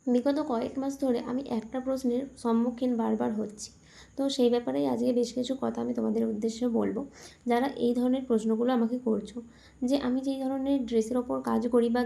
বিগত কয়েক মাস ধরে আমি একটা প্রশ্নের সম্মুখীন বারবার হচ্ছি। তো সেই ব্যাপারেই আজকে বেশ কিছু কথা আমি তোমাদের উদ্দেশ্যে বলবো, যারা এই ধরনের প্রশ্নগুলো আমাকে করছো। যে আমি যেই ধরনের ড্রেসের ওপর কাজ করি বা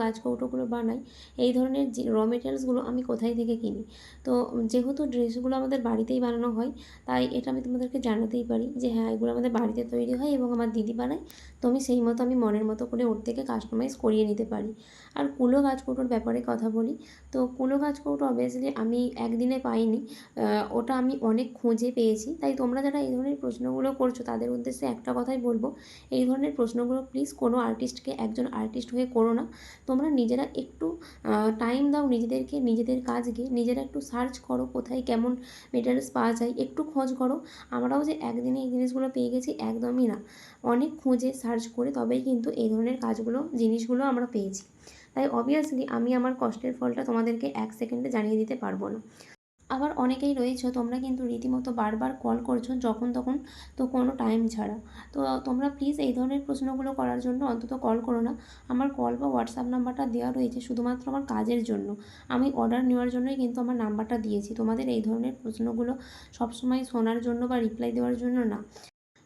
গাছ কৌটোগুলো বানাই, এই ধরনের যে মেটেরিয়ালসগুলো আমি কোথায় থেকে কিনি। তো যেহেতু ড্রেসগুলো আমাদের বাড়িতেই বানানো হয়, তাই এটা আমি তোমাদেরকে জানাতেই পারি যে হ্যাঁ, এগুলো আমাদের বাড়িতে তৈরি হয় এবং আমার দিদি বানায়। তো আমি সেই মতো আমি মনের মতো করে ওর থেকে কাস্টমাইজ করিয়ে নিতে পারি। আর গাছ কৌটোর ব্যাপারে কথা বলি, তো কুলো কাজ কৌটো অবভিয়াসলি আমি একদিনে পাইনি। ওটা আমি অনেক খুঁজে পেয়েছি। তাই তোমরা যারা এই ধরনের প্রশ্নগুলো করছো তাদের উদ্দেশ্যে একটা কথাই বলবো, এই ধরনের প্রশ্নগুলো প্লিজ কোনো আর্টিস্টকে একজন আর্টিস্ট হয়ে করো না। তোমরা নিজেরা একটু টাইম দাও নিজেদেরকে, নিজেদের কাজকে নিজেরা একটু সার্চ করো কোথায় কেমন মেটেরিয়ালস পাওয়া যায়, একটু খোঁজ করো। আমরাও যে একদিনে এই জিনিসগুলো পেয়ে গেছি একদমই না, অনেক খুঁজে সার্চ করে তবেই কিন্তু এই ধরনের জিনিসগুলো আমরা পেয়েছি। তাই অবভিয়াসলি আমি আমার কষ্টের ফলটা তোমাদেরকে 1 সেকেন্ডে জানিয়ে দিতে পারবো না। আবার অনেকেই রয়েছো তোমরা কিন্তু রীতিমতো বারবার কল করছো যখন তখন, তো কোনো টাইম ছাড়া। তো তোমরা প্লিজ এই ধরনের প্রশ্নগুলো করার জন্য অন্তত কল করো না। আমার কল বা হোয়াটসঅ্যাপ নাম্বারটা দেওয়া রয়েছে শুধুমাত্র আমার কাজের জন্য। আমি অর্ডার নেওয়ার জন্যই কিন্তু আমার নাম্বারটা দিয়েছি, তোমাদের এই ধরনের প্রশ্নগুলো সবসময় শোনার জন্য বা রিপ্লাই দেওয়ার জন্য না।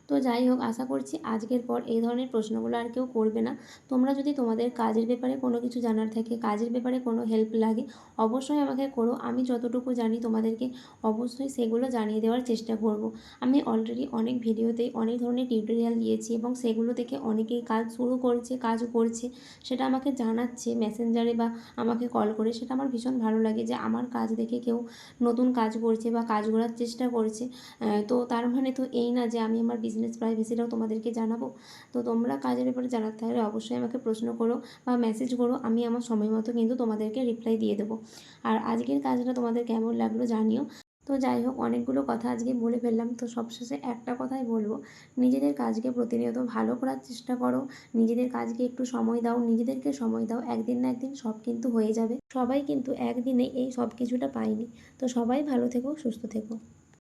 তো যাই হোক, আশা করছি আজকের পর এই ধরনের প্রশ্নগুলো আর কেউ করবে না। তোমরা যদি তোমাদের কাজের ব্যাপারে কোনো কিছু জানার থাকে, কাজের ব্যাপারে কোনো হেল্প লাগে, অবশ্যই আমাকে করো। আমি যতটুকু জানি তোমাদেরকে অবশ্যই সেগুলো জানিয়ে দেওয়ার চেষ্টা করব। আমি অলরেডি অনেক ভিডিওতেই অনেক ধরনের টিউটোরিয়াল দিয়েছি এবং সেগুলো থেকে অনেকেই কাজ শুরু করেছে, কাজও করছে। সেটা আমাকে জানাচ্ছে মেসেঞ্জারে বা আমাকে কল করে। সেটা আমার ভীষণ ভালো লাগে যে আমার কাজ দেখে কেউ নতুন কাজ করছে বা কাজ করার চেষ্টা করছে। তো তার মানে তো এই না যে আমি আমার বিজনেস প্রাইভেসিটাও তোমাদেরকে জানাবো। তো তোমরা কাজের ব্যাপারে জানার থাকলে অবশ্যই আমাকে প্রশ্ন করো বা মেসেজ করো, আমি আমার সময় মতো কিন্তু তোমাদেরকে রিপ্লাই দিয়ে দেবো। আর আজকের কাজটা তোমাদের কেমন লাগলো জানিও। তো যাই হোক, অনেকগুলো কথা আজকে বলে ফেললাম, তো সবশেষে একটা কথাই বলবো, নিজেদের কাজকে প্রতিনিয়ত ভালো করার চেষ্টা করো। নিজেদের কাজকে একটু সময় দাও, নিজেদেরকে সময় দাও, একদিন না একদিন সব কিন্তু হয়ে যাবে। সবাই কিন্তু একদিনে এই সব কিছুটা পায়নি। তো সবাই ভালো থেকো, সুস্থ থেকো।